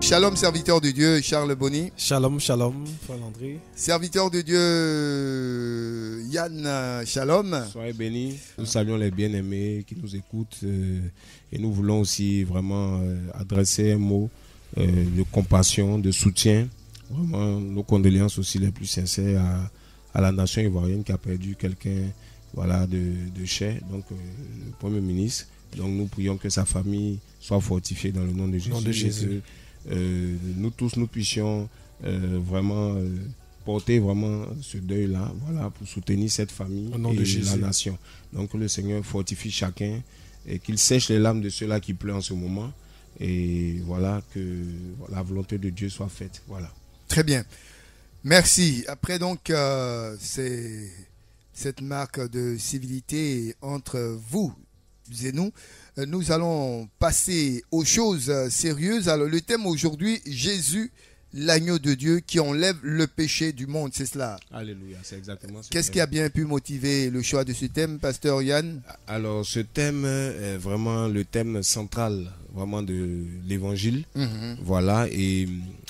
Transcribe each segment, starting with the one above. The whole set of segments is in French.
Shalom, serviteur de Dieu, Charles Bonny. Shalom, shalom, Frère André. Serviteur de Dieu, Yann, shalom. Soyez bénis. Nous saluons les bien-aimés qui nous écoutent et nous voulons aussi vraiment adresser un mot de compassion, de soutien. Vraiment, nos condoléances aussi les plus sincères à la nation ivoirienne qui a perdu quelqu'un de cher, donc le Premier ministre. Donc nous prions que sa famille soit fortifiée dans le nom de Jésus. Nous tous, nous puissions vraiment porter vraiment ce deuil-là, pour soutenir cette famille et la nation. Donc que le Seigneur fortifie chacun et qu'il sèche les larmes de ceux-là qui pleurent en ce moment. Et que la volonté de Dieu soit faite. Voilà. Très bien. Merci. Après donc, cette marque de civilité entre vous et nous, nous allons passer aux choses sérieuses. Alors le thème aujourd'hui, Jésus, l'agneau de Dieu qui enlève le péché du monde, c'est cela. Alléluia, c'est exactement ça. Qu'est-ce qui a bien pu motiver le choix de ce thème, Pasteur Yann? Alors ce thème est vraiment le thème central vraiment de l'évangile. Et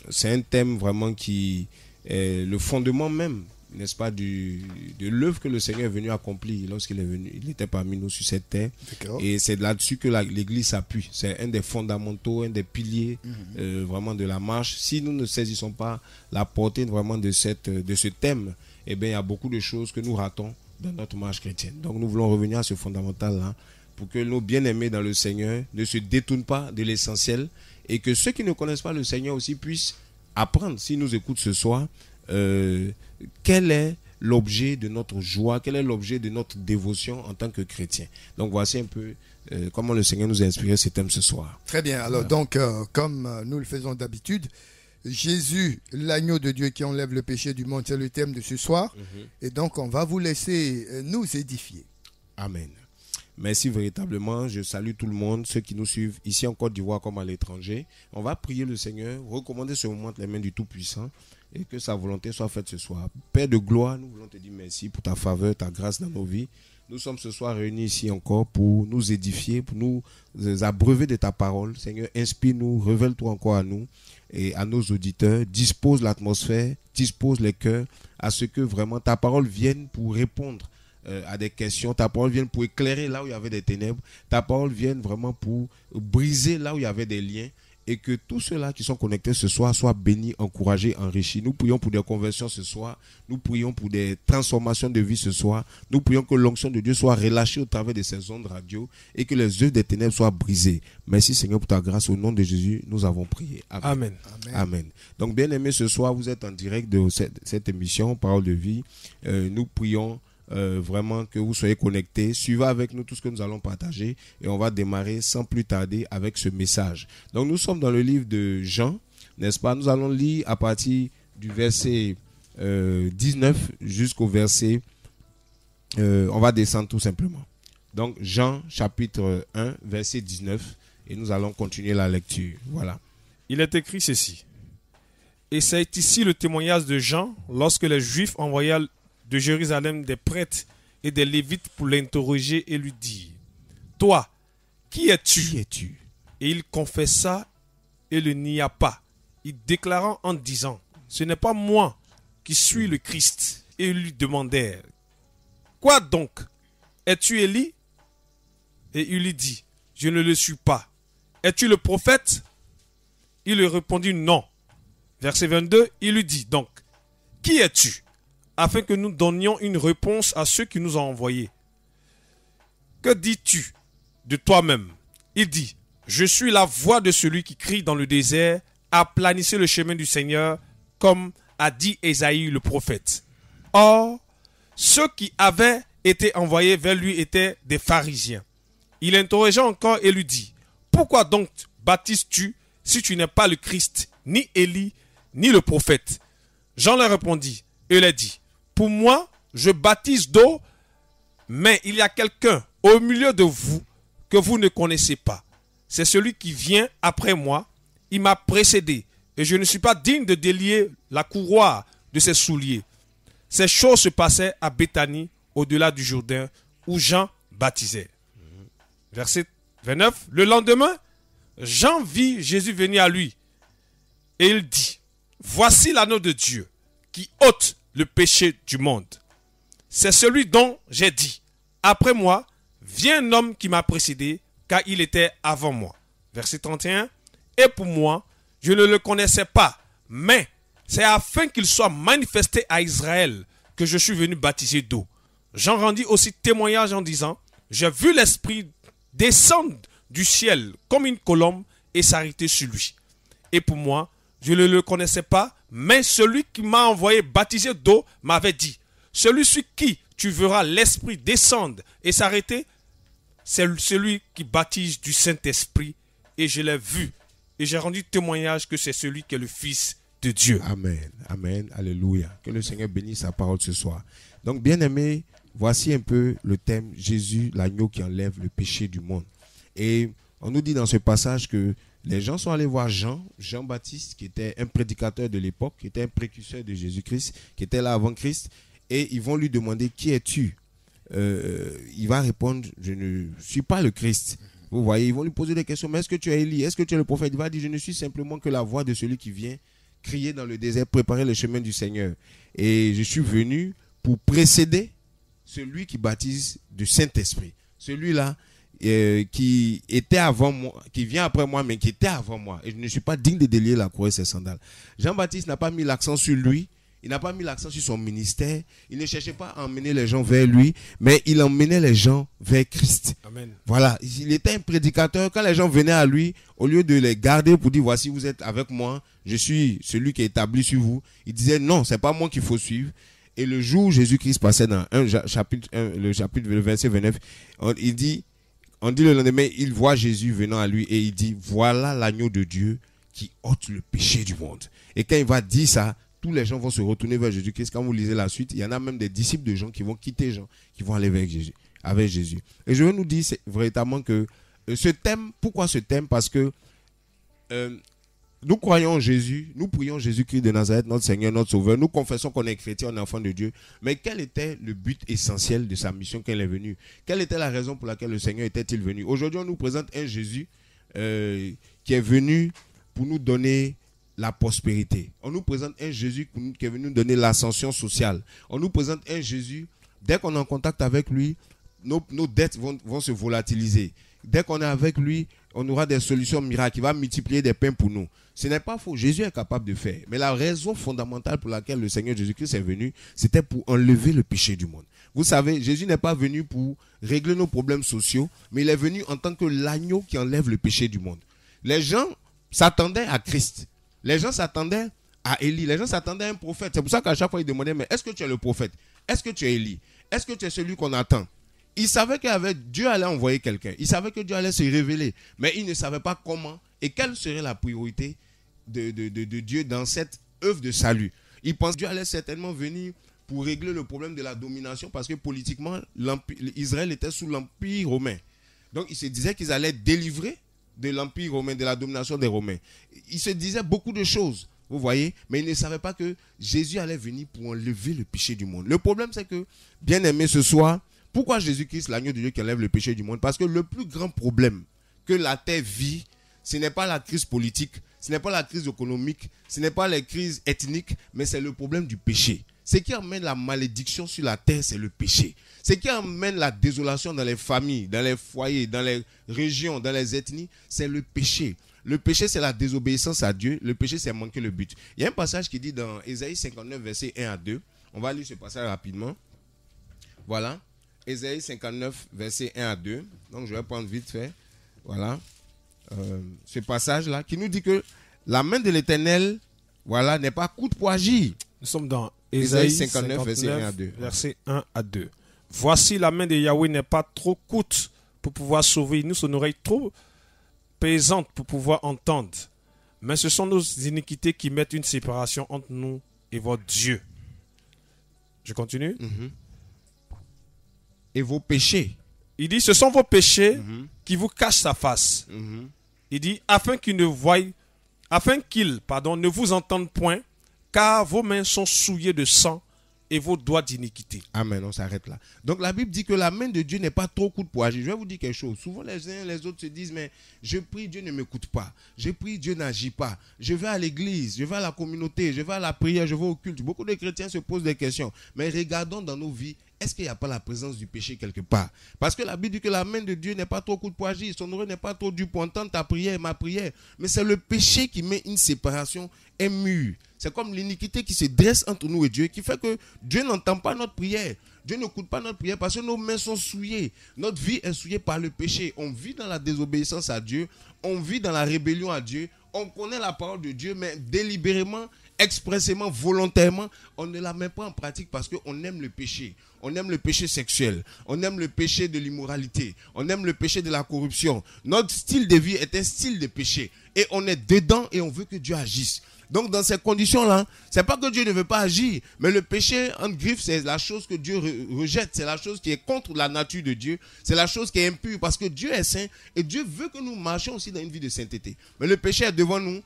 c'est un thème vraiment qui est le fondement même, n'est-ce pas, de l'œuvre que le Seigneur est venu accomplir lorsqu'il est venu. Il était parmi nous sur cette terre. Et c'est là-dessus que l'Église s'appuie. C'est un des fondamentaux, un des piliers vraiment de la marche. Si nous ne saisissons pas la portée vraiment de ce thème, eh bien, il y a beaucoup de choses que nous ratons dans notre marche chrétienne. Donc nous voulons revenir à ce fondamental-là pour que nos bien-aimés dans le Seigneur ne se détournent pas de l'essentiel et que ceux qui ne connaissent pas le Seigneur aussi puissent apprendre, s'ils nous écoutent ce soir, quel est l'objet de notre joie, quel est l'objet de notre dévotion en tant que chrétien. Donc voici un peu comment le Seigneur nous a inspiré ce thème ce soir. Très bien, alors donc comme nous le faisons d'habitude, Jésus, l'agneau de Dieu qui enlève le péché du monde, c'est le thème de ce soir. Et donc on va vous laisser nous édifier. Amen. Merci véritablement, je salue tout le monde, ceux qui nous suivent ici en Côte d'Ivoire comme à l'étranger. On va prier le Seigneur, recommander ce moment entre les mains du Tout-Puissant et que sa volonté soit faite ce soir. Père de gloire, nous voulons te dire merci pour ta faveur, ta grâce dans nos vies. Nous sommes ce soir réunis ici encore pour nous édifier, pour nous abreuver de ta parole. Seigneur, inspire-nous, révèle-toi encore à nous et à nos auditeurs. Dispose l'atmosphère, dispose les cœurs à ce que vraiment ta parole vienne pour répondre à des questions, ta parole vienne pour éclairer là où il y avait des ténèbres, ta parole vienne vraiment pour briser là où il y avait des liens et que tous ceux-là qui sont connectés ce soir soient bénis, encouragés, enrichis. Nous prions pour des conversions ce soir, nous prions pour des transformations de vie ce soir, nous prions que l'onction de Dieu soit relâchée au travers de ces ondes radio et que les œuvres des ténèbres soient brisées. Merci Seigneur pour ta grâce, au nom de Jésus, nous avons prié. Amen. Amen. Donc bien aimés, ce soir vous êtes en direct de cette émission, Parole de vie. Nous prions vraiment que vous soyez connectés, suivez avec nous tout ce que nous allons partager et on va démarrer sans plus tarder avec ce message. Donc nous sommes dans le livre de Jean, n'est-ce pas? Nous allons lire à partir du verset 19 jusqu'au verset on va descendre tout simplement. Donc Jean chapitre 1 verset 19 et nous allons continuer la lecture. Voilà. Il est écrit ceci. Et c'est ici le témoignage de Jean lorsque les Juifs envoyèrent de Jérusalem des prêtres et des Lévites pour l'interroger et lui dire: Toi, qui es-tu? Et il confessa et le nia pas, il déclarant en disant: Ce n'est pas moi qui suis le Christ. Et ils lui demandèrent: Quoi donc? Es-tu Élie? Et il lui dit: Je ne le suis pas. Es-tu le prophète? Il lui répondit: Non. Verset 22, il lui dit donc: Qui es-tu? Afin que nous donnions une réponse à ceux qui nous ont envoyés. Que dis-tu de toi-même? Il dit: Je suis la voix de celui qui crie dans le désert, aplanissez le chemin du Seigneur, comme a dit Ésaïe le prophète. Or, ceux qui avaient été envoyés vers lui étaient des pharisiens. Il interrogea encore et lui dit: Pourquoi donc baptises-tu si tu n'es pas le Christ, ni Élie, ni le prophète? Jean leur répondit et leur dit: Pour moi, je baptise d'eau, mais il y a quelqu'un au milieu de vous que vous ne connaissez pas. C'est celui qui vient après moi. Il m'a précédé et je ne suis pas digne de délier la courroie de ses souliers. Ces choses se passaient à Béthanie, au-delà du Jourdain, où Jean baptisait. Verset 29. Le lendemain, Jean vit Jésus venir à lui Et il dit, voici l'agneau de Dieu qui ôte le péché du monde. C'est celui dont j'ai dit, après moi, vient un homme qui m'a précédé, car il était avant moi. Verset 31. Et pour moi, je ne le connaissais pas, mais c'est afin qu'il soit manifesté à Israël que je suis venu baptiser d'eau. Jean rendit aussi témoignage en disant, j'ai vu l'Esprit descendre du ciel comme une colombe et s'arrêter sur lui. Et pour moi, je ne le connaissais pas, mais celui qui m'a envoyé baptiser d'eau m'avait dit, celui sur qui tu verras l'Esprit descendre et s'arrêter, c'est celui qui baptise du Saint-Esprit. Et je l'ai vu. Et j'ai rendu témoignage que c'est celui qui est le Fils de Dieu. Amen. Amen. Alléluia. Que le Seigneur bénisse sa parole ce soir. Donc, bien-aimés, voici un peu le thème Jésus, l'agneau qui enlève le péché du monde. Et on nous dit dans ce passage que les gens sont allés voir Jean-Baptiste, qui était un prédicateur de l'époque, qui était un précurseur de Jésus-Christ, qui était là avant Christ, et ils vont lui demander, qui es-tu? Il va répondre, je ne suis pas le Christ. Vous voyez, ils vont lui poser des questions, mais est-ce que tu es Élie? Est-ce que tu es le prophète? Il va dire, je ne suis simplement que la voix de celui qui vient crier dans le désert, préparer le chemin du Seigneur. Et je suis venu pour précéder celui qui baptise du Saint-Esprit. Celui-là qui était avant moi, qui vient après moi, mais qui était avant moi. Et je ne suis pas digne de délier la croix et ses sandales. Jean-Baptiste n'a pas mis l'accent sur lui. Il n'a pas mis l'accent sur son ministère. Il ne cherchait pas à emmener les gens vers lui, mais il emmenait les gens vers Christ. Amen. Voilà, il était un prédicateur. Quand les gens venaient à lui, au lieu de les garder pour dire, voici, vous êtes avec moi, je suis celui qui est établi sur vous, il disait, non, c'est pas moi qu'il faut suivre. Et le jour où Jésus-Christ passait dans le verset 29, on dit le lendemain, il voit Jésus venant à lui et il dit, voilà l'agneau de Dieu qui ôte le péché du monde. Et quand il va dire ça, tous les gens vont se retourner vers Jésus-Christ. Quand vous lisez la suite, il y en a même des disciples de Jean qui vont quitter Jean, qui vont aller avec Jésus. Et je veux nous dire véritablement que ce thème, pourquoi ce thème? Parce que nous croyons en Jésus, nous prions Jésus-Christ de Nazareth, notre Seigneur, notre Sauveur. Nous confessons qu'on est chrétien, on est enfant de Dieu. Mais quel était le but essentiel de sa mission quand il est venu? Quelle était la raison pour laquelle le Seigneur était-il venu? Aujourd'hui, on nous présente un Jésus qui est venu pour nous donner la prospérité. On nous présente un Jésus qui est venu nous donner l'ascension sociale. On nous présente un Jésus, dès qu'on est en contact avec lui, nos dettes vont se volatiliser. Dès qu'on est avec lui, on aura des solutions miracles. Il va multiplier des pains pour nous. Ce n'est pas faux. Jésus est capable de faire. Mais la raison fondamentale pour laquelle le Seigneur Jésus-Christ est venu, c'était pour enlever le péché du monde. Vous savez, Jésus n'est pas venu pour régler nos problèmes sociaux, mais il est venu en tant que l'agneau qui enlève le péché du monde. Les gens s'attendaient à Christ. Les gens s'attendaient à Élie. Les gens s'attendaient à un prophète. C'est pour ça qu'à chaque fois, ils demandaient, mais est-ce que tu es le prophète? Est-ce que tu es Élie? Est-ce que tu es celui qu'on attend? Ils savaient qu'avec Dieu allait envoyer quelqu'un. Ils savaient que Dieu allait se révéler. Mais ils ne savaient pas comment et quelle serait la priorité de Dieu dans cette œuvre de salut. Ils pensaient que Dieu allait certainement venir pour régler le problème de la domination parce que politiquement, Israël était sous l'Empire romain. Donc, ils se disaient qu'ils allaient délivrer de l'Empire romain, de la domination des Romains. Ils se disaient beaucoup de choses, vous voyez, mais ils ne savaient pas que Jésus allait venir pour enlever le péché du monde. Le problème, c'est que, bien aimé ce soir, pourquoi Jésus-Christ, l'agneau de Dieu qui enlève le péché du monde? Parce que le plus grand problème que la terre vit, ce n'est pas la crise politique, ce n'est pas la crise économique, ce n'est pas les crises ethniques, mais c'est le problème du péché. Ce qui amène la malédiction sur la terre, c'est le péché. Ce qui amène la désolation dans les familles, dans les foyers, dans les régions, dans les ethnies, c'est le péché. Le péché, c'est la désobéissance à Dieu. Le péché, c'est manquer le but. Il y a un passage qui dit dans Ésaïe 59, verset 1 à 2. On va lire ce passage rapidement. Voilà. Ésaïe 59, verset 1 à 2. Donc, je vais prendre vite fait. Voilà. Ce passage-là qui nous dit que la main de l'Éternel, voilà, n'est pas courte pour agir. Nous sommes dans Ésaïe 59, verset 1 à 2. Verset 1 à 2. Voici la main de Yahweh n'est pas trop courte pour pouvoir sauver, nous son oreille trop pesante pour pouvoir entendre. Mais ce sont nos iniquités qui mettent une séparation entre nous et votre Dieu. Je continue. Et vos péchés. Il dit, ce sont vos péchés qui vous cachent sa face. Il dit, afin qu'ils ne vous entendent point, car vos mains sont souillées de sang et vos doigts d'iniquité. Amen, on s'arrête là. Donc la Bible dit que la main de Dieu n'est pas trop courte pour agir. Je vais vous dire quelque chose. Souvent les uns et les autres se disent, mais je prie, Dieu ne m'écoute pas. Je prie, Dieu n'agit pas. Je vais à l'église, je vais à la communauté, je vais à la prière, je vais au culte. Beaucoup de chrétiens se posent des questions. Mais regardons dans nos vies, est-ce qu'il n'y a pas la présence du péché quelque part? Parce que la Bible dit que la main de Dieu n'est pas trop courte pour agir. Son oreille n'est pas trop dure pour entendre ta prière et ma prière. Mais c'est le péché qui met une séparation, un mur. C'est comme l'iniquité qui se dresse entre nous et Dieu, qui fait que Dieu n'entend pas notre prière. Dieu n'écoute pas notre prière parce que nos mains sont souillées. Notre vie est souillée par le péché. On vit dans la désobéissance à Dieu. On vit dans la rébellion à Dieu. On connaît la parole de Dieu, mais délibérément, expressément, volontairement, on ne la met pas en pratique parce qu'on aime le péché. On aime le péché sexuel. On aime le péché de l'immoralité. On aime le péché de la corruption. Notre style de vie est un style de péché. Et on est dedans et on veut que Dieu agisse. Donc dans ces conditions-là, c'est pas que Dieu ne veut pas agir, mais le péché, en griffe, c'est la chose que Dieu rejette, c'est la chose qui est contre la nature de Dieu, c'est la chose qui est impure, parce que Dieu est saint, et Dieu veut que nous marchions aussi dans une vie de sainteté. Mais le péché est devant nous,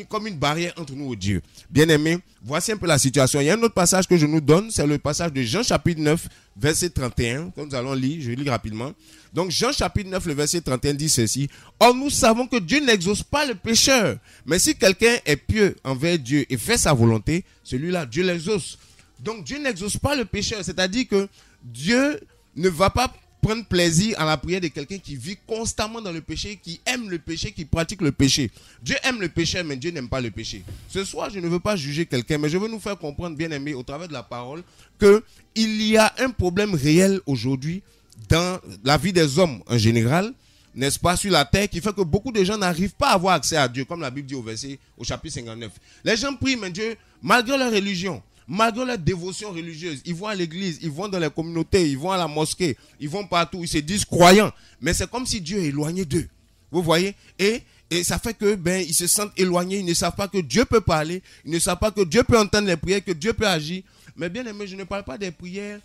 comme une barrière entre nous et Dieu. Bien-aimés, voici un peu la situation. Il y a un autre passage que je nous donne, c'est le passage de Jean chapitre 9, verset 31, que nous allons lire, je lis rapidement. Donc Jean chapitre 9, le verset 31 dit ceci. Or nous savons que Dieu n'exauce pas le pécheur, mais si quelqu'un est pieux envers Dieu et fait sa volonté, celui-là, Dieu l'exauce. Donc Dieu n'exauce pas le pécheur, c'est-à-dire que Dieu ne va pas prendre plaisir à la prière de quelqu'un qui vit constamment dans le péché, qui aime le péché, qui pratique le péché. Dieu aime le péché, mais Dieu n'aime pas le péché. Ce soir, je ne veux pas juger quelqu'un, mais je veux nous faire comprendre, bien aimé, au travers de la parole, qu'il y a un problème réel aujourd'hui dans la vie des hommes en général, n'est-ce pas, sur la terre, qui fait que beaucoup de gens n'arrivent pas à avoir accès à Dieu, comme la Bible dit au chapitre 59. Les gens prient, mais Dieu, malgré leur religion, malgré leur dévotion religieuse, ils vont à l'église, ils vont dans les communautés, ils vont à la mosquée, ils vont partout, ils se disent croyants. Mais c'est comme si Dieu est éloigné d'eux. Vous voyez? Et ça fait que ils se sentent éloignés, ils ne savent pas que Dieu peut parler, ils ne savent pas que Dieu peut entendre les prières, que Dieu peut agir. Mais bien aimé, je ne parle pas des prières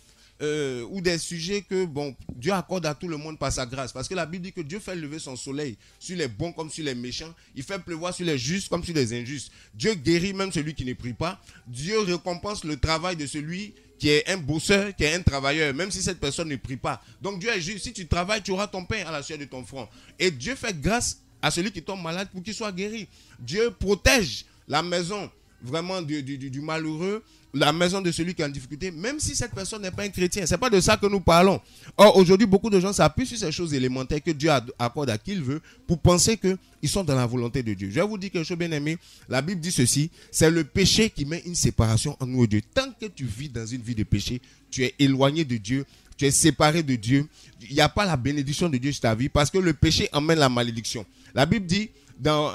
ou des sujets que Dieu accorde à tout le monde par sa grâce. Parce que la Bible dit que Dieu fait lever son soleil sur les bons comme sur les méchants. Il fait pleuvoir sur les justes comme sur les injustes. Dieu guérit même celui qui ne prie pas. Dieu récompense le travail de celui qui est un bosseur, qui est un travailleur, même si cette personne ne prie pas. Donc Dieu est juste. Si tu travailles, tu auras ton pain à la sueur de ton front. Et Dieu fait grâce à celui qui tombe malade pour qu'il soit guéri. Dieu protège la maison vraiment du malheureux, la maison de celui qui est en difficulté, même si cette personne n'est pas un chrétien. Ce n'est pas de ça que nous parlons. Or, aujourd'hui, beaucoup de gens s'appuient sur ces choses élémentaires que Dieu accorde à qui il veut pour penser qu'ils sont dans la volonté de Dieu. Je vais vous dire quelque chose, bien aimé. La Bible dit ceci, c'est le péché qui met une séparation entre nous et Dieu. Tant que tu vis dans une vie de péché, tu es éloigné de Dieu, tu es séparé de Dieu. Il n'y a pas la bénédiction de Dieu sur ta vie parce que le péché emmène la malédiction. La Bible dit dans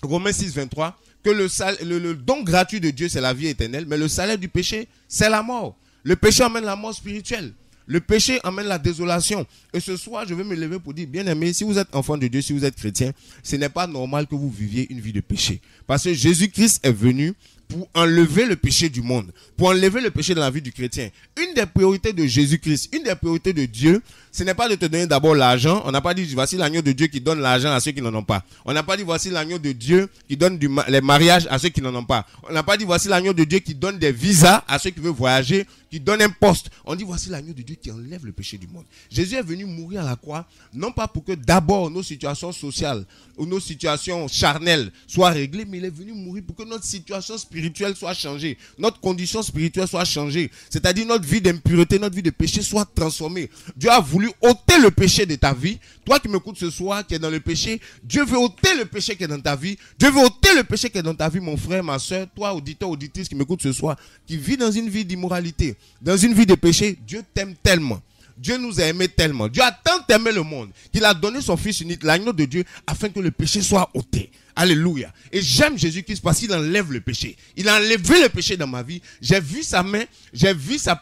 Romains 6, 23, que le don gratuit de Dieu, c'est la vie éternelle, mais le salaire du péché, c'est la mort. Le péché emmène la mort spirituelle. Le péché emmène la désolation. Et ce soir, je vais me lever pour dire, bien aimé, si vous êtes enfant de Dieu, si vous êtes chrétien, ce n'est pas normal que vous viviez une vie de péché. Parce que Jésus-Christ est venu pour enlever le péché du monde, pour enlever le péché dans la vie du chrétien. Une des priorités de Jésus-Christ, une des priorités de Dieu, ce n'est pas de te donner d'abord l'argent. On n'a pas dit, voici l'agneau de Dieu qui donne l'argent à ceux qui n'en ont pas. On n'a pas dit, voici l'agneau de Dieu qui donne les mariages à ceux qui n'en ont pas. On n'a pas dit, voici l'agneau de Dieu qui donne des visas à ceux qui veulent voyager, qui donne un poste. On dit, voici l'agneau de Dieu qui enlève le péché du monde. Jésus est venu mourir à la croix, non pas pour que d'abord nos situations sociales ou nos situations charnelles soient réglées, mais il est venu mourir pour que notre situation spirituelle soit changée, notre condition spirituelle soit changée, c'est-à-dire notre vie d'impureté, notre vie de péché soit transformée. Dieu a voulu ôter le péché de ta vie. Toi qui m'écoutes ce soir, qui est dans le péché, Dieu veut ôter le péché qui est dans ta vie. Dieu veut ôter le péché qui est dans ta vie, mon frère, ma soeur, toi, auditeur, auditrice qui m'écoute ce soir, qui vit dans une vie d'immoralité, dans une vie de péché. Dieu t'aime tellement. Dieu nous a aimés tellement. Dieu a tant aimé le monde qu'il a donné son Fils unique, l'agneau de Dieu, afin que le péché soit ôté. Alléluia. Et j'aime Jésus-Christ parce qu'il enlève le péché. Il a enlevé le péché dans ma vie. J'ai vu sa main, j'ai vu sa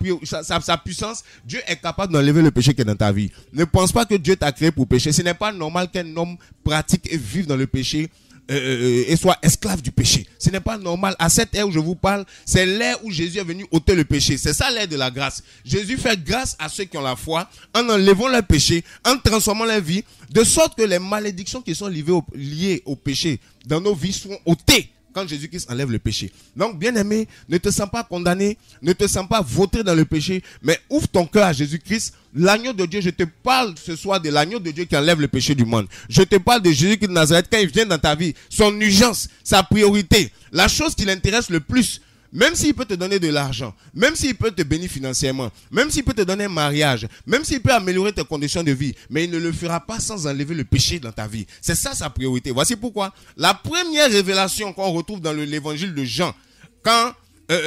puissance. Dieu est capable d'enlever le péché qui est dans ta vie. Ne pense pas que Dieu t'a créé pour pécher. Ce n'est pas normal qu'un homme pratique et vive dans le péché et soit esclave du péché. Ce n'est pas normal. À cette ère où je vous parle, c'est l'ère où Jésus est venu ôter le péché. C'est ça l'ère de la grâce. Jésus fait grâce à ceux qui ont la foi en enlevant leur péché, en transformant leur vie, de sorte que les malédictions qui sont liées au péché dans nos vies sont ôtées quand Jésus-Christ enlève le péché. Donc, bien-aimé, ne te sens pas condamné, ne te sens pas vautré dans le péché, mais ouvre ton cœur à Jésus-Christ, l'agneau de Dieu. Je te parle ce soir de l'agneau de Dieu qui enlève le péché du monde. Je te parle de Jésus-Christ de Nazareth quand il vient dans ta vie, son urgence, sa priorité, la chose qui l'intéresse le plus. Même s'il peut te donner de l'argent, même s'il peut te bénir financièrement, même s'il peut te donner un mariage, même s'il peut améliorer tes conditions de vie, mais il ne le fera pas sans enlever le péché dans ta vie. C'est ça sa priorité. Voici pourquoi la première révélation qu'on retrouve dans l'évangile de Jean, quand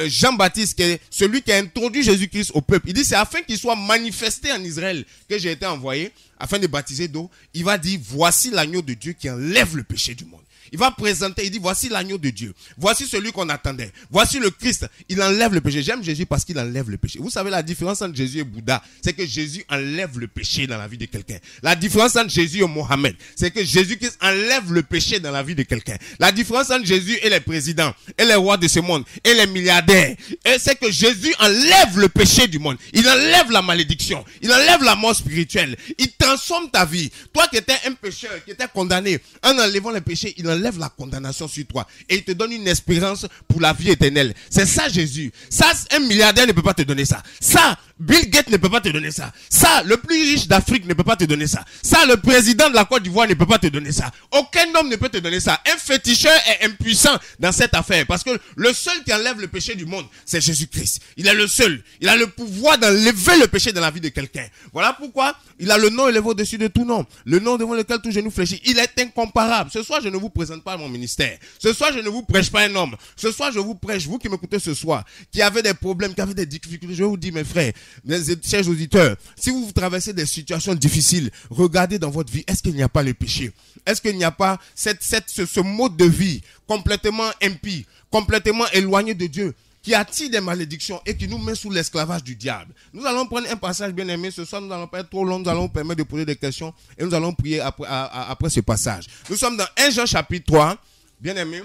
Jean-Baptiste, qui est celui qui a introduit Jésus-Christ au peuple, il dit c'est afin qu'il soit manifesté en Israël que j'ai été envoyé, afin de baptiser d'eau. Il va dire voici l'agneau de Dieu qui enlève le péché du monde. Il va présenter, il dit voici l'agneau de Dieu. Voici celui qu'on attendait. Voici le Christ. Il enlève le péché. J'aime Jésus parce qu'il enlève le péché. Vous savez la différence entre Jésus et Bouddha, c'est que Jésus enlève le péché dans la vie de quelqu'un. La différence entre Jésus et Mohamed, c'est que Jésus-Christ enlève le péché dans la vie de quelqu'un. La différence entre Jésus et les présidents, et les rois de ce monde, et les milliardaires, c'est que Jésus enlève le péché du monde. Il enlève la malédiction. Il enlève la mort spirituelle. Il transforme ta vie. Toi qui étais un pécheur, qui étais condamné, en enlevant le péché, il enlève la condamnation sur toi et il te donne une espérance pour la vie éternelle. C'est ça Jésus. Ça, un milliardaire ne peut pas te donner ça. Ça, Bill Gates ne peut pas te donner ça. Ça, le plus riche d'Afrique ne peut pas te donner ça. Ça, le président de la Côte d'Ivoire ne peut pas te donner ça. Aucun homme ne peut te donner ça. Un féticheur est impuissant dans cette affaire parce que le seul qui enlève le péché du monde, c'est Jésus-Christ. Il est le seul. Il a le pouvoir d'enlever le péché dans la vie de quelqu'un. Voilà pourquoi il a le nom élevé au-dessus de tout nom. Le nom devant lequel tout genou fléchit. Il est incomparable. Ce soir, je ne vous présente pas mon ministère. Ce soir, je ne vous prêche pas un homme. Ce soir, je vous prêche, vous qui m'écoutez ce soir, qui avez des problèmes, qui avez des difficultés. Je vous dis, mes frères, mes chers auditeurs, si vous traversez des situations difficiles, regardez dans votre vie, est-ce qu'il n'y a pas le péché? Est-ce qu'il n'y a pas ce mode de vie complètement impie, complètement éloigné de Dieu, qui attire des malédictions et qui nous met sous l'esclavage du diable? Nous allons prendre un passage bien aimé. Ce soir, nous n'allons pas être trop long. Nous allons vous permettre de poser des questions et nous allons prier après ce passage. Nous sommes dans 1 Jean chapitre 3. Bien aimé,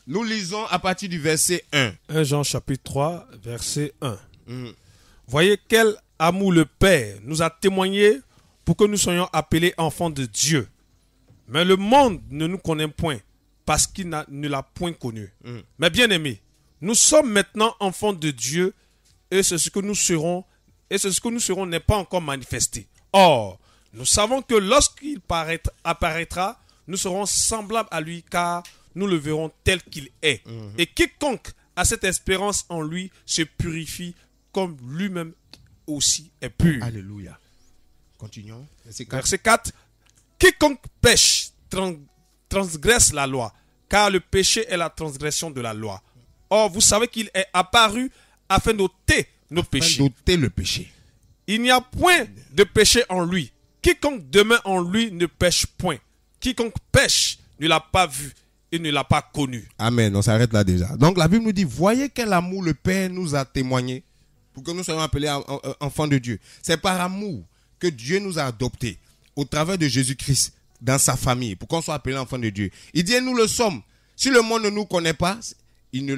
nous lisons à partir du verset 1. 1 Jean chapitre 3, verset 1. Voyez quel amour le Père nous a témoigné pour que nous soyons appelés enfants de Dieu. Mais le monde ne nous connaît point parce qu'il ne l'a point connu. Mais bien aimé, nous sommes maintenant enfants de Dieu et ce que nous serons n'est pas encore manifesté. Or, nous savons que lorsqu'il apparaîtra, nous serons semblables à lui car nous le verrons tel qu'il est. Et quiconque a cette espérance en lui se purifie comme lui-même aussi est pur. Alléluia. Continuons. Verset 4. Quiconque pêche transgresse la loi, car le péché est la transgression de la loi. Or, vous savez qu'il est apparu afin d'ôter nos péchés. D'ôter le péché. Il n'y a point de péché en lui. Quiconque demeure en lui ne pêche point. Quiconque pêche ne l'a pas vu et ne l'a pas connu. Amen. On s'arrête là déjà. Donc la Bible nous dit, voyez quel amour le Père nous a témoigné pour que nous soyons appelés enfants de Dieu. C'est par amour que Dieu nous a adoptés au travers de Jésus-Christ dans sa famille pour qu'on soit appelés enfants de Dieu. Il dit, nous le sommes. Si le monde ne nous connaît pas,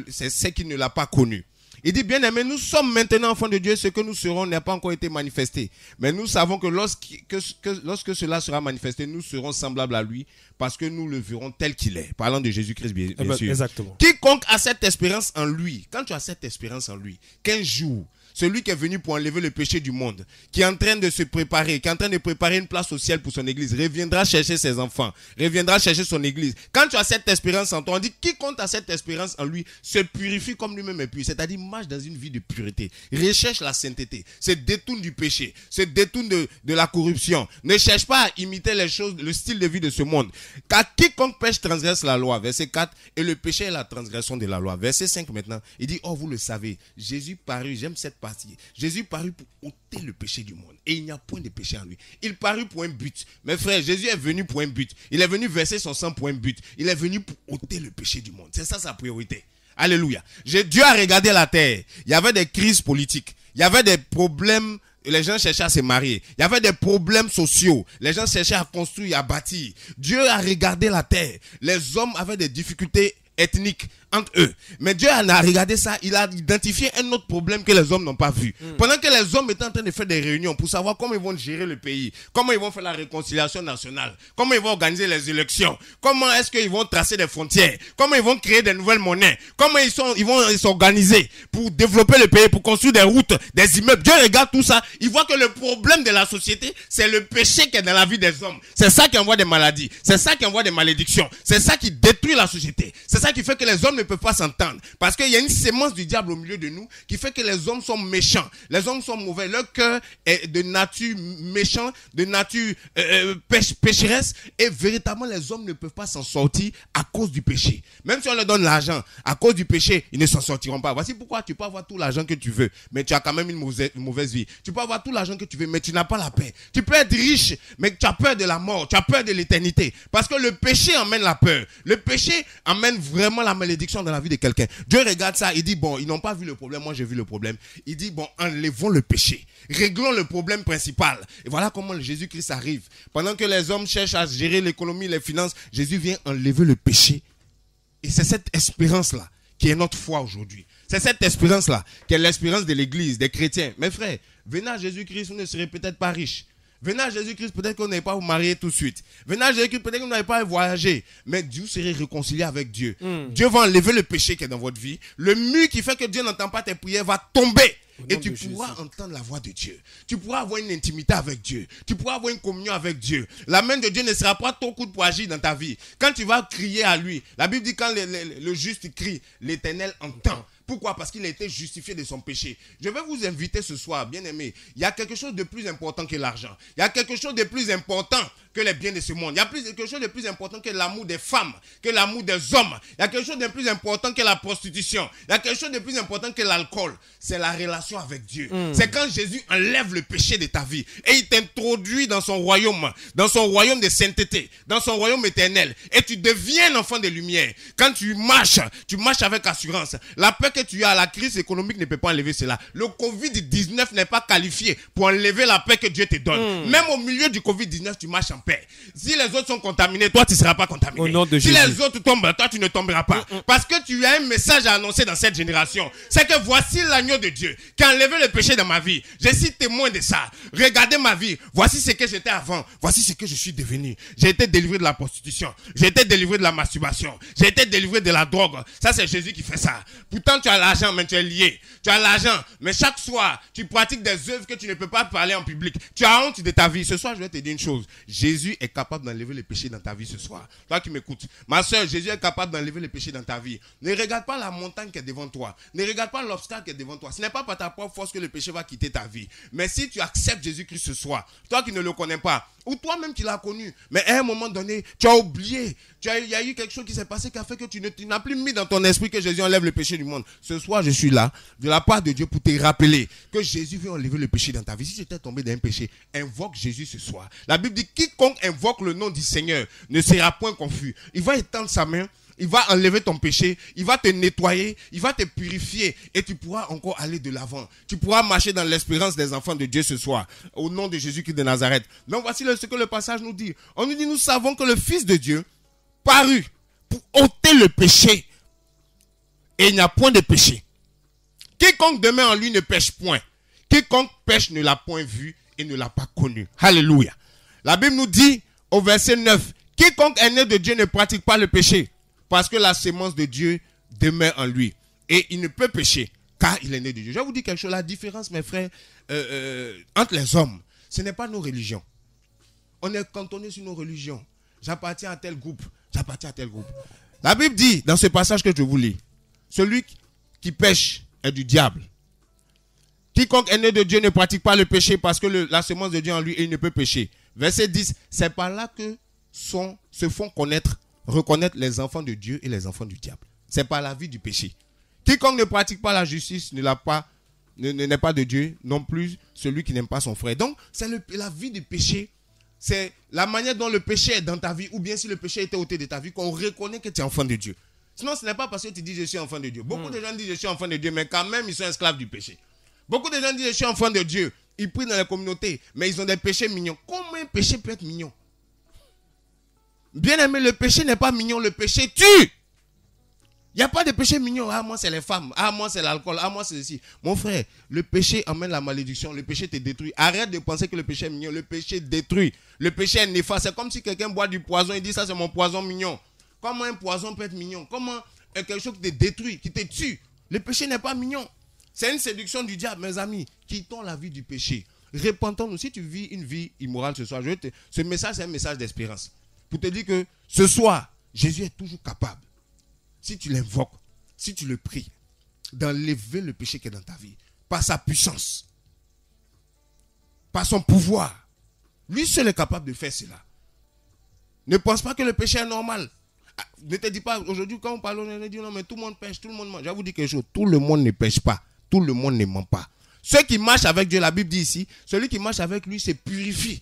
c'est qu'il ne l'a pas connu. Il dit, bien aimé, nous sommes maintenant enfants de Dieu, ce que nous serons n'a pas encore été manifesté. Mais nous savons que lorsque cela sera manifesté, nous serons semblables à lui parce que nous le verrons tel qu'il est. Parlant de Jésus-Christ, bien sûr. Exactement. Quiconque a cette espérance en lui, quand tu as cette espérance en lui, qu'un jour, celui qui est venu pour enlever le péché du monde, qui est en train de se préparer, qui est en train de préparer une place au ciel pour son église, reviendra chercher ses enfants, reviendra chercher son église. Quand tu as cette espérance en toi, on dit quiconque a cette espérance en lui se purifie comme lui-même est pur. C'est-à-dire marche dans une vie de pureté, recherche la sainteté, se détourne du péché, se détourne de la corruption. Ne cherche pas à imiter les choses, le style de vie de ce monde. Car quiconque pêche transgresse la loi. Verset 4, et le péché est la transgression de la loi. Verset 5 maintenant, il dit, oh vous le savez, Jésus parut, j'aime cette partie. Jésus parut pour ôter le péché du monde. Et il n'y a point de péché en lui. Il parut pour un but. Mes frères, Jésus est venu pour un but. Il est venu verser son sang pour un but. Il est venu pour ôter le péché du monde. C'est ça sa priorité. Alléluia. Dieu a regardé la terre. Il y avait des crises politiques. Il y avait des problèmes. Les gens cherchaient à se marier. Il y avait des problèmes sociaux. Les gens cherchaient à construire, à bâtir. Dieu a regardé la terre. Les hommes avaient des difficultés ethnique entre eux. Mais Dieu en a regardé ça, il a identifié un autre problème que les hommes n'ont pas vu. Pendant que les hommes étaient en train de faire des réunions pour savoir comment ils vont gérer le pays, comment ils vont faire la réconciliation nationale, comment ils vont organiser les élections, comment est-ce qu'ils vont tracer des frontières, comment ils vont créer des nouvelles monnaies, comment ils vont s'organiser pour développer le pays, pour construire des routes, des immeubles. Dieu regarde tout ça, il voit que le problème de la société, c'est le péché qui est dans la vie des hommes. C'est ça qui envoie des maladies, c'est ça qui envoie des malédictions, c'est ça qui détruit la société, c'est ça qui fait que les hommes ne peuvent pas s'entendre. Parce qu'il y a une sémence du diable au milieu de nous qui fait que les hommes sont méchants, les hommes sont mauvais, leur cœur est de nature méchant, de nature pécheresse, et véritablement les hommes ne peuvent pas s'en sortir à cause du péché. Même si on leur donne l'argent, à cause du péché, ils ne s'en sortiront pas. Voici pourquoi tu peux avoir tout l'argent que tu veux, mais tu as quand même une mauvaise vie. Tu peux avoir tout l'argent que tu veux, mais tu n'as pas la paix. Tu peux être riche, mais tu as peur de la mort, tu as peur de l'éternité. Parce que le péché emmène la peur. Le péché amène vraiment la malédiction dans la vie de quelqu'un. Dieu regarde ça, il dit bon, ils n'ont pas vu le problème, moi j'ai vu le problème. Il dit bon, enlevons le péché, réglons le problème principal. Et voilà comment Jésus-Christ arrive. Pendant que les hommes cherchent à gérer l'économie, les finances, Jésus vient enlever le péché. Et c'est cette espérance-là qui est notre foi aujourd'hui. C'est cette espérance-là qui est l'espérance de l'église, des chrétiens. Mes frères, venez à Jésus-Christ, vous ne serez peut-être pas riches. Venez à Jésus-Christ, peut-être qu'on n'allait pas vous marier tout de suite. Venez à Jésus-Christ, peut-être qu'on n'allait pas voyager. Mais Dieu serait réconcilié avec Dieu. Dieu va enlever le péché qui est dans votre vie. Le mur qui fait que Dieu n'entend pas tes prières va tomber. Et tu pourras entendre la voix de Dieu. Tu pourras avoir une intimité avec Dieu. Tu pourras avoir une communion avec Dieu. La main de Dieu ne sera pas ton coup de poing agir dans ta vie. Quand tu vas crier à lui, la Bible dit quand le juste crie, l'Éternel entend. Pourquoi? Parce qu'il a été justifié de son péché. Je vais vous inviter ce soir, bien aimé. Il y a quelque chose de plus important que l'argent. Il y a quelque chose de plus important que les biens de ce monde. Il y a quelque chose de plus important que l'amour des femmes, que l'amour des hommes. Il y a quelque chose de plus important que la prostitution. Il y a quelque chose de plus important que l'alcool. C'est la relation avec Dieu. C'est quand Jésus enlève le péché de ta vie et il t'introduit dans son royaume de sainteté, dans son royaume éternel. Et tu deviens un enfant de lumière. Quand tu marches avec assurance. La paix que tu as, la crise économique ne peut pas enlever cela. Le Covid-19 n'est pas qualifié pour enlever la paix que Dieu te donne. Même au milieu du Covid-19, tu marches en paix. Si les autres sont contaminés, toi tu ne seras pas contaminé. Au nom de si Jésus. les autres tombent, toi tu ne tomberas pas. Parce que tu as un message à annoncer dans cette génération. C'est que voici l'agneau de Dieu qui a enlevé le péché dans ma vie. Je suis témoin de ça. Regardez ma vie. Voici ce que j'étais avant. Voici ce que je suis devenu. J'ai été délivré de la prostitution. J'ai été délivré de la masturbation. J'ai été délivré de la drogue. Ça c'est Jésus qui fait ça. Pourtant tu as l'argent, mais tu es lié. Tu as l'argent, mais chaque soir, tu pratiques des œuvres que tu ne peux pas parler en public. Tu as honte de ta vie. Ce soir, je vais te dire une chose. Jésus est capable d'enlever le péché dans ta vie ce soir. Toi qui m'écoutes. Ma soeur, Jésus est capable d'enlever le péché dans ta vie. Ne regarde pas la montagne qui est devant toi. Ne regarde pas l'obstacle qui est devant toi. Ce n'est pas par ta propre force que le péché va quitter ta vie. Mais si tu acceptes Jésus-Christ ce soir, toi qui ne le connais pas, ou toi-même qui l'as connu, mais à un moment donné, tu as oublié. Il y a eu quelque chose qui s'est passé qui a fait que tu n'as plus mis dans ton esprit que Jésus enlève le péché du monde. Ce soir, je suis là, de la part de Dieu, pour te rappeler que Jésus veut enlever le péché dans ta vie. Si tu étais tombé dans un péché, invoque Jésus ce soir. La Bible dit, quiconque invoque le nom du Seigneur ne sera point confus. Il va étendre sa main, il va enlever ton péché, il va te nettoyer, il va te purifier et tu pourras encore aller de l'avant. Tu pourras marcher dans l'espérance des enfants de Dieu ce soir, au nom de Jésus-Christ de Nazareth. Donc voici ce que le passage nous dit. On nous dit, nous savons que le Fils de Dieu parut pour ôter le péché et il n'y a point de péché. Quiconque demeure en lui ne pêche point. Quiconque pêche ne l'a point vu et ne l'a pas connu. Alléluia. La Bible nous dit au verset 9, quiconque est né de Dieu ne pratique pas le péché, parce que la sémence de Dieu demeure en lui. Et il ne peut pécher, car il est né de Dieu. Je vais vous dire quelque chose, la différence, mes frères, entre les hommes, ce n'est pas nos religions. On est cantonné sur nos religions. J'appartiens à tel groupe, j'appartiens à tel groupe. La Bible dit, dans ce passage que je vous lis, celui qui pêche est du diable. Quiconque est né de Dieu ne pratique pas le péché parce que la sémence de Dieu en lui et il ne peut pécher. Verset 10, c'est par là que se font reconnaître les enfants de Dieu et les enfants du diable. C'est par la vie du péché. Quiconque ne pratique pas la justice n'est pas de Dieu, non plus celui qui n'aime pas son frère. Donc, c'est la vie du péché. C'est la manière dont le péché est dans ta vie, ou bien si le péché était ôté de ta vie, qu'on reconnaît que tu es enfant de Dieu. Sinon, ce n'est pas parce que tu dis je suis enfant de Dieu. Beaucoup de gens disent je suis enfant de Dieu, mais quand même, ils sont esclaves du péché. Beaucoup de gens disent je suis enfant de Dieu. Ils prient dans la communauté, mais ils ont des péchés mignons. Comment un péché peut être mignon? Bien aimé, le péché n'est pas mignon, le péché tue. Il n'y a pas de péché mignon. Ah, moi, c'est les femmes. Ah, moi, c'est l'alcool. Ah, moi, c'est ceci. Mon frère, le péché amène la malédiction. Le péché te détruit. Arrête de penser que le péché est mignon. Le péché détruit. Le péché est néfaste. C'est comme si quelqu'un boit du poison et dit ça, c'est mon poison mignon. Comment un poison peut être mignon? Comment quelque chose qui te détruit, qui te tue? Le péché n'est pas mignon. C'est une séduction du diable, mes amis. Quittons la vie du péché. Répentons-nous. Si tu vis une vie immorale ce soir, ce message, c'est un message d'espérance. Pour te dire que ce soir, Jésus est toujours capable. Si tu l'invoques, si tu le pries, d'enlever le péché qui est dans ta vie, par sa puissance, par son pouvoir. Lui seul est capable de faire cela. Ne pense pas que le péché est normal. Ne te dis pas, aujourd'hui quand on parle, on dit non mais tout le monde pêche, tout le monde mange. Je vais vous dire quelque chose, tout le monde ne pêche pas, tout le monde ne ment pas. Ceux qui marchent avec Dieu, la Bible dit ici, celui qui marche avec lui se purifie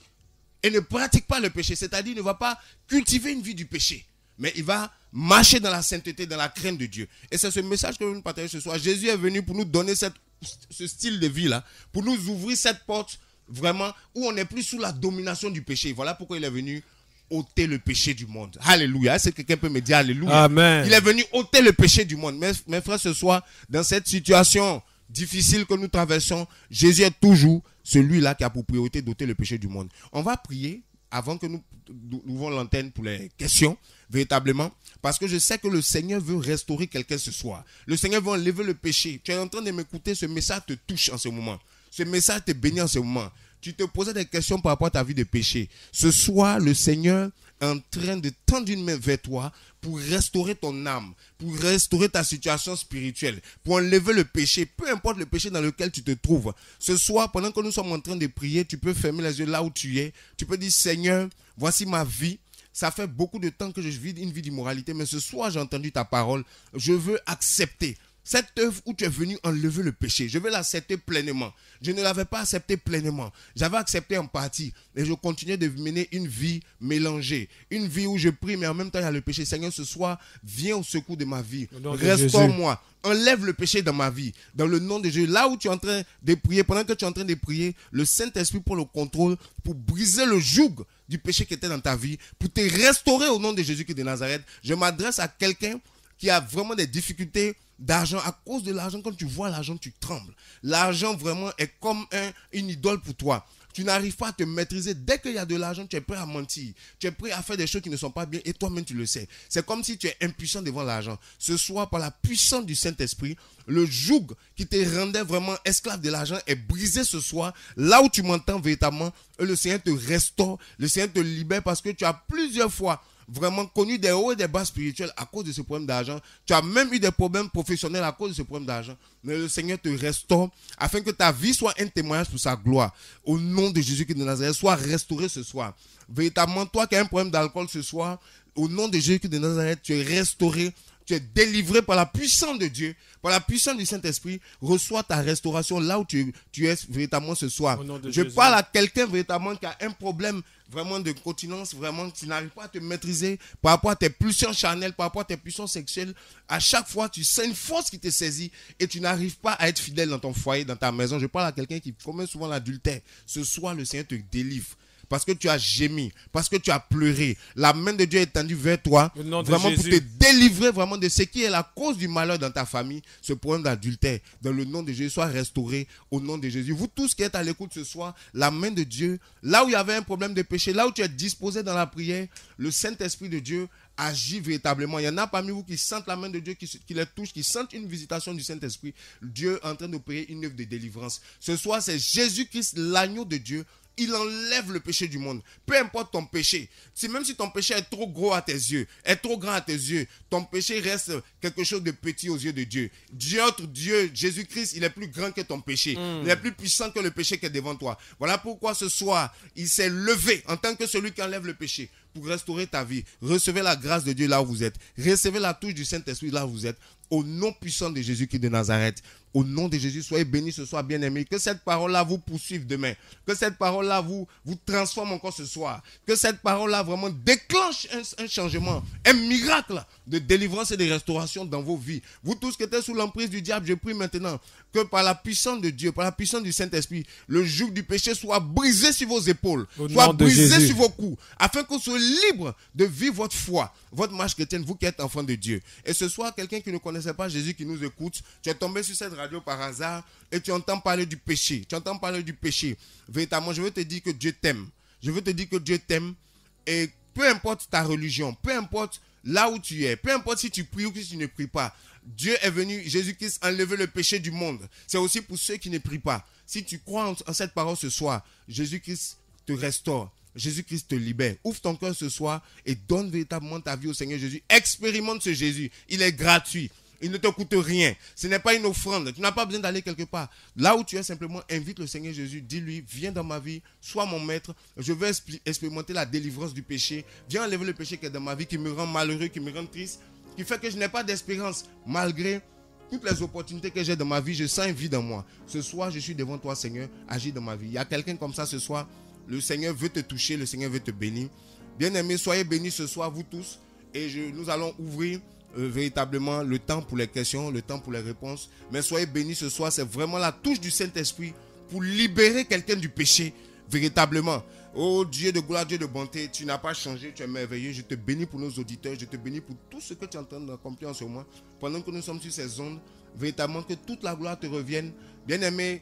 et ne pratique pas le péché. C'est-à-dire il ne va pas cultiver une vie du péché, mais il va marcher dans la sainteté, dans la crainte de Dieu. Et c'est ce message que nous partageons ce soir. Jésus est venu pour nous donner ce style de vie-là, pour nous ouvrir cette porte vraiment où on n'est plus sous la domination du péché. Voilà pourquoi il est venu ôter le péché du monde. Alléluia. Est-ce que quelqu'un peut me dire alléluia? Amen. Il est venu ôter le péché du monde. Mes frères, ce soir, dans cette situation difficile que nous traversons, Jésus est toujours celui-là qui a pour priorité d'ôter le péché du monde. On va prier avant que nous ouvrons l'antenne pour les questions, véritablement, parce que je sais que le Seigneur veut restaurer quelqu'un ce soir. Le Seigneur veut enlever le péché. Tu es en train de m'écouter, ce message te touche en ce moment. Ce message te bénit en ce moment. Tu te posais des questions par rapport à ta vie de péché. Ce soir, le Seigneur est en train de tendre une main vers toi pour restaurer ton âme, pour restaurer ta situation spirituelle, pour enlever le péché, peu importe le péché dans lequel tu te trouves. Ce soir, pendant que nous sommes en train de prier, tu peux fermer les yeux là où tu es. Tu peux dire, Seigneur, voici ma vie. Ça fait beaucoup de temps que je vis une vie d'immoralité, mais ce soir, j'ai entendu ta parole. Je veux accepter cette œuvre où tu es venu enlever le péché. Je veux l'accepter pleinement. Je ne l'avais pas accepté pleinement. J'avais accepté en partie. Et je continuais de mener une vie mélangée. Une vie où je prie, mais en même temps, il y a le péché. Seigneur, ce soir, viens au secours de ma vie. Restaure-moi. Enlève le péché dans ma vie. Dans le nom de Jésus. Là où tu es en train de prier, pendant que tu es en train de prier, le Saint-Esprit prend le contrôle pour briser le joug du péché qui était dans ta vie, pour te restaurer au nom de Jésus-Christ de Nazareth. Je m'adresse à quelqu'un qui a vraiment des difficultés d'argent. À cause de l'argent, quand tu vois l'argent, tu trembles. L'argent vraiment est comme une idole pour toi. Tu n'arrives pas à te maîtriser. Dès qu'il y a de l'argent, tu es prêt à mentir. Tu es prêt à faire des choses qui ne sont pas bien et toi-même tu le sais. C'est comme si tu es impuissant devant l'argent. Ce soir, par la puissance du Saint-Esprit, le joug qui te rendait vraiment esclave de l'argent est brisé ce soir. Là où tu m'entends véritablement, le Seigneur te restaure, le Seigneur te libère parce que tu as plusieurs fois vraiment connu des hauts et des bas spirituels à cause de ce problème d'argent. Tu as même eu des problèmes professionnels à cause de ce problème d'argent. Mais le Seigneur te restaure afin que ta vie soit un témoignage pour sa gloire. Au nom de Jésus-Christ de Nazareth, sois restauré ce soir. Véritablement, toi qui as un problème d'alcool ce soir, au nom de Jésus-Christ de Nazareth, tu es restauré. Tu es délivré par la puissance de Dieu, par la puissance du Saint-Esprit. Reçois ta restauration là où tu es véritablement ce soir. Je parle à quelqu'un véritablement qui a un problème vraiment de continence, vraiment qui n'arrive pas à te maîtriser par rapport à tes pulsions charnelles, par rapport à tes pulsions sexuelles. À chaque fois, tu sens une force qui te saisit et tu n'arrives pas à être fidèle dans ton foyer, dans ta maison. Je parle à quelqu'un qui commet souvent l'adultère. Ce soir, le Seigneur te délivre. Parce que tu as gémi, parce que tu as pleuré. La main de Dieu est tendue vers toi, vraiment pour te délivrer vraiment de ce qui est la cause du malheur dans ta famille, ce problème d'adultère. Dans le nom de Jésus, sois restauré au nom de Jésus. Vous tous qui êtes à l'écoute ce soir, la main de Dieu, là où il y avait un problème de péché, là où tu es disposé dans la prière, le Saint-Esprit de Dieu agit véritablement. Il y en a parmi vous qui sentent la main de Dieu, qui les touche, qui sentent une visitation du Saint-Esprit. Dieu est en train d'opérer une œuvre de délivrance. Ce soir, c'est Jésus-Christ, l'agneau de Dieu. Il enlève le péché du monde. Peu importe ton péché. Même si ton péché est trop gros à tes yeux, est trop grand à tes yeux, ton péché reste quelque chose de petit aux yeux de Dieu. Notre Dieu, Jésus-Christ, il est plus grand que ton péché. Il est plus puissant que le péché qui est devant toi. Voilà pourquoi ce soir, il s'est levé en tant que celui qui enlève le péché pour restaurer ta vie. Recevez la grâce de Dieu là où vous êtes. Recevez la touche du Saint-Esprit là où vous êtes. Au nom puissant de Jésus-Christ de Nazareth. Au nom de Jésus, soyez bénis ce soir, bien-aimés. Que cette parole-là vous poursuive demain. Que cette parole-là vous transforme encore ce soir. Que cette parole-là vraiment déclenche un changement, un miracle de délivrance et de restauration dans vos vies. Vous tous qui êtes sous l'emprise du diable, je prie maintenant que par la puissance de Dieu, par la puissance du Saint-Esprit, le joug du péché soit brisé sur vos épaules, soit brisé sur vos coups, afin que vous soyez libre de vivre votre foi, votre marche chrétienne, vous qui êtes enfant de Dieu. Et ce soir, quelqu'un qui ne connaissait pas Jésus, qui nous écoute, tu es tombé sur cette radio par hasard et tu entends parler du péché. Tu entends parler du péché. Véritablement, je veux te dire que Dieu t'aime. Je veux te dire que Dieu t'aime. Et peu importe ta religion, peu importe là où tu es, peu importe si tu pries ou si tu ne pries pas, Dieu est venu, Jésus-Christ, enlever le péché du monde. C'est aussi pour ceux qui ne prient pas. Si tu crois en cette parole ce soir, Jésus-Christ te restaure. Jésus-Christ te libère. Ouvre ton cœur ce soir et donne véritablement ta vie au Seigneur Jésus. Expérimente ce Jésus. Il est gratuit. Il ne te coûte rien. Ce n'est pas une offrande. Tu n'as pas besoin d'aller quelque part. Là où tu es, simplement invite le Seigneur Jésus. Dis-lui, viens dans ma vie, sois mon maître. Je veux expérimenter la délivrance du péché. Viens enlever le péché qui est dans ma vie, qui me rend malheureux, qui me rend triste, qui fait que je n'ai pas d'espérance. Malgré toutes les opportunités que j'ai dans ma vie, je sens un vide en moi. Ce soir, je suis devant toi, Seigneur. Agis dans ma vie. Il y a quelqu'un comme ça ce soir. Le Seigneur veut te toucher. Le Seigneur veut te bénir. Bien-aimés, soyez bénis ce soir, vous tous. Et nous allons ouvrir véritablement le temps pour les questions, le temps pour les réponses. Mais soyez bénis ce soir. C'est vraiment la touche du Saint-Esprit pour libérer quelqu'un du péché. Véritablement. Oh Dieu de gloire, Dieu de bonté, tu n'as pas changé, tu es merveilleux. Je te bénis pour nos auditeurs, je te bénis pour tout ce que tu es en train d'accomplir en ce moment. Pendant que nous sommes sur ces ondes, véritablement que toute la gloire te revienne. Bien-aimé,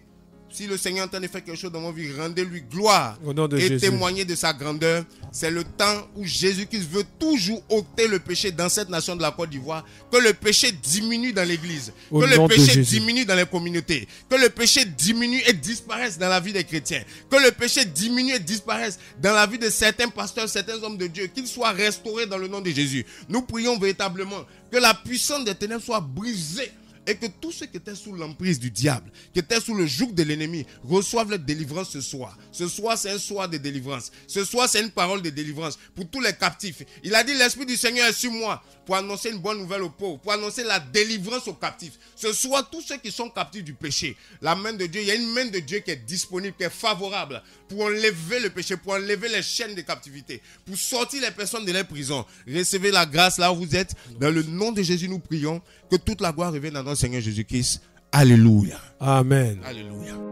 si le Seigneur est en train de faire quelque chose dans ma vie, rendez-lui gloire et Jésus. Témoignez de sa grandeur. C'est le temps où Jésus-Christ veut toujours ôter le péché dans cette nation de la Côte d'Ivoire. Que le péché diminue dans l'église. Que le péché diminue dans les communautés. Que le péché diminue et disparaisse dans la vie des chrétiens. Que le péché diminue et disparaisse dans la vie de certains pasteurs, certains hommes de Dieu. Qu'ils soient restaurés dans le nom de Jésus. Nous prions véritablement que la puissance des ténèbres soit brisée. Et que tous ceux qui étaient sous l'emprise du diable, qui étaient sous le joug de l'ennemi, reçoivent leur délivrance ce soir. Ce soir, c'est un soir de délivrance. Ce soir, c'est une parole de délivrance pour tous les captifs. Il a dit, l'Esprit du Seigneur est sur moi pour annoncer une bonne nouvelle aux pauvres, pour annoncer la délivrance aux captifs. Ce soir, tous ceux qui sont captifs du péché, la main de Dieu, il y a une main de Dieu qui est disponible, qui est favorable pour enlever le péché, pour enlever les chaînes de captivité, pour sortir les personnes de leur prison. Recevez la grâce là où vous êtes. Dans le nom de Jésus, nous prions que toute la gloire revienne à notre Seigneur Jésus-Christ. Alléluia. Amen. Alléluia.